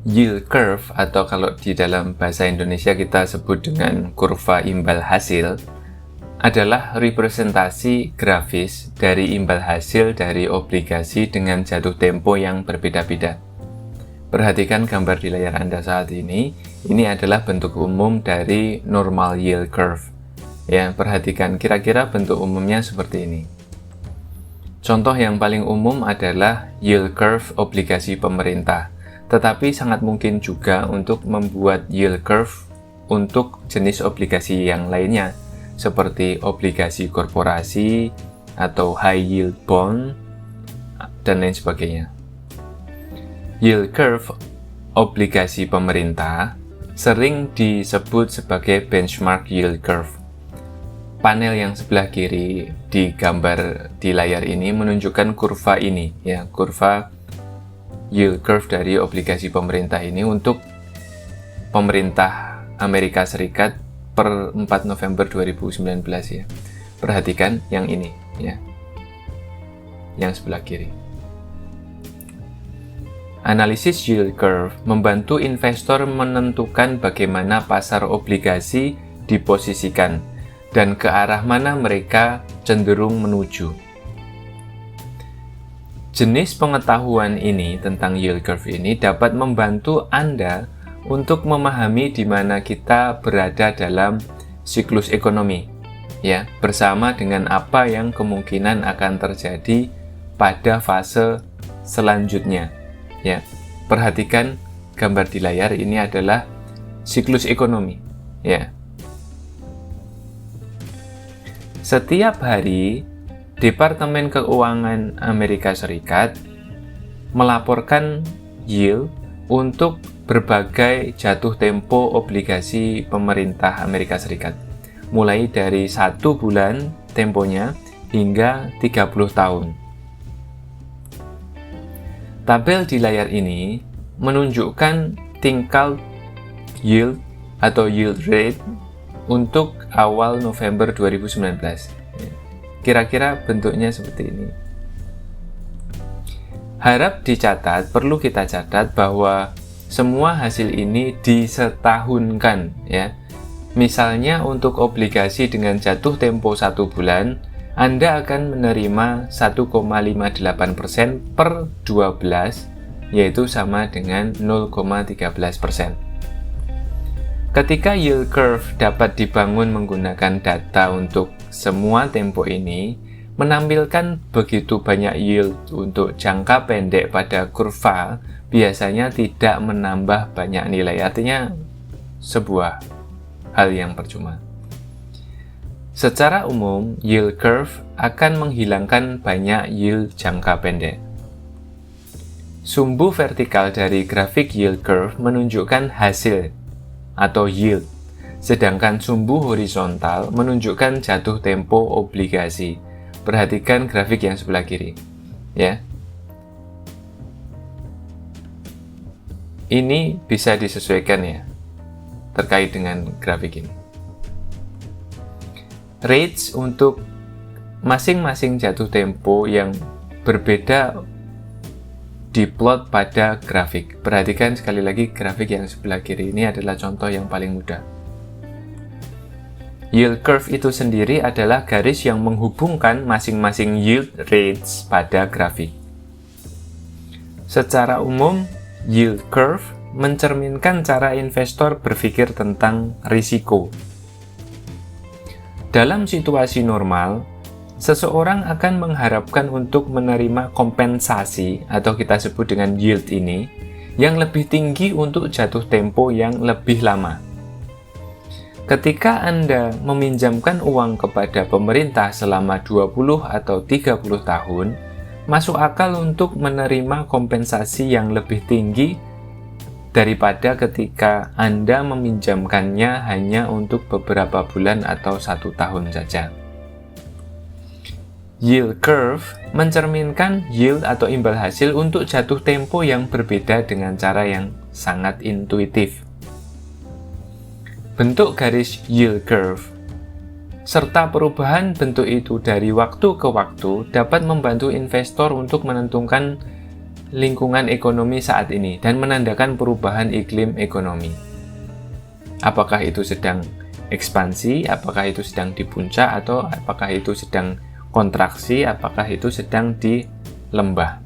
Yield curve, atau kalau di dalam bahasa Indonesia kita sebut dengan kurva imbal hasil, adalah representasi grafis dari imbal hasil dari obligasi dengan jatuh tempo yang berbeda-beda. Perhatikan gambar di layar Anda saat ini adalah bentuk umum dari normal yield curve. Ya, perhatikan kira-kira bentuk umumnya seperti ini. Contoh yang paling umum adalah yield curve obligasi pemerintah, tetapi sangat mungkin juga untuk membuat yield curve untuk jenis obligasi yang lainnya, seperti obligasi korporasi atau high yield bond, dan lain sebagainya. Yield curve obligasi pemerintah sering disebut sebagai benchmark yield curve. Panel yang sebelah kiri di gambar di layar ini menunjukkan kurva ini, ya, kurva yield curve dari obligasi pemerintah ini untuk pemerintah Amerika Serikat per 4 November 2019 ya. Perhatikan yang ini ya. Yang sebelah kiri. Analisis yield curve membantu investor menentukan bagaimana pasar obligasi diposisikan dan ke arah mana mereka cenderung menuju. Jenis pengetahuan ini tentang yield curve ini dapat membantu Anda untuk memahami di mana kita berada dalam siklus ekonomi, ya, bersama dengan apa yang kemungkinan akan terjadi pada fase selanjutnya. Ya, perhatikan gambar di layar ini adalah siklus ekonomi, ya. Setiap hari, Departemen Keuangan Amerika Serikat melaporkan yield untuk berbagai jatuh tempo obligasi pemerintah Amerika Serikat, mulai dari 1 bulan temponya hingga 30 tahun. Tabel di layar ini menunjukkan tingkat yield atau yield rate untuk awal November 2019. Kira-kira bentuknya seperti ini. Harap dicatat, perlu kita catat bahwa semua hasil ini disetahunkan ya. Misalnya untuk obligasi dengan jatuh tempo 1 bulan, Anda akan menerima 1,58% per 12, yaitu sama dengan 0,13%. Ketika yield curve dapat dibangun menggunakan data untuk semua tempo ini, menampilkan begitu banyak yield untuk jangka pendek pada kurva biasanya tidak menambah banyak nilai, artinya sebuah hal yang percuma. Secara umum, yield curve akan menghilangkan banyak yield jangka pendek. Sumbu vertikal dari grafik yield curve menunjukkan hasil atau yield, sedangkan sumbu horizontal menunjukkan jatuh tempo obligasi. Perhatikan grafik yang sebelah kiri, ya. Ini bisa disesuaikan ya, terkait dengan grafik ini. Rates untuk masing-masing jatuh tempo yang berbeda diplot pada grafik. Perhatikan sekali lagi grafik yang sebelah kiri ini adalah contoh yang paling mudah. Yield curve itu sendiri adalah garis yang menghubungkan masing-masing yield rates pada grafik. Secara umum, yield curve mencerminkan cara investor berpikir tentang risiko. Dalam situasi normal, seseorang akan mengharapkan untuk menerima kompensasi atau kita sebut dengan yield ini yang lebih tinggi untuk jatuh tempo yang lebih lama. Ketika Anda meminjamkan uang kepada pemerintah selama 20 atau 30 tahun, masuk akal untuk menerima kompensasi yang lebih tinggi daripada ketika Anda meminjamkannya hanya untuk beberapa bulan atau 1 tahun saja. Yield curve mencerminkan yield atau imbal hasil untuk jatuh tempo yang berbeda dengan cara yang sangat intuitif. Bentuk garis yield curve serta perubahan bentuk itu dari waktu ke waktu dapat membantu investor untuk menentukan lingkungan ekonomi saat ini dan menandakan perubahan iklim ekonomi. Apakah itu sedang ekspansi, apakah itu sedang di puncak, atau apakah itu sedang kontraksi, apakah itu sedang di lembah.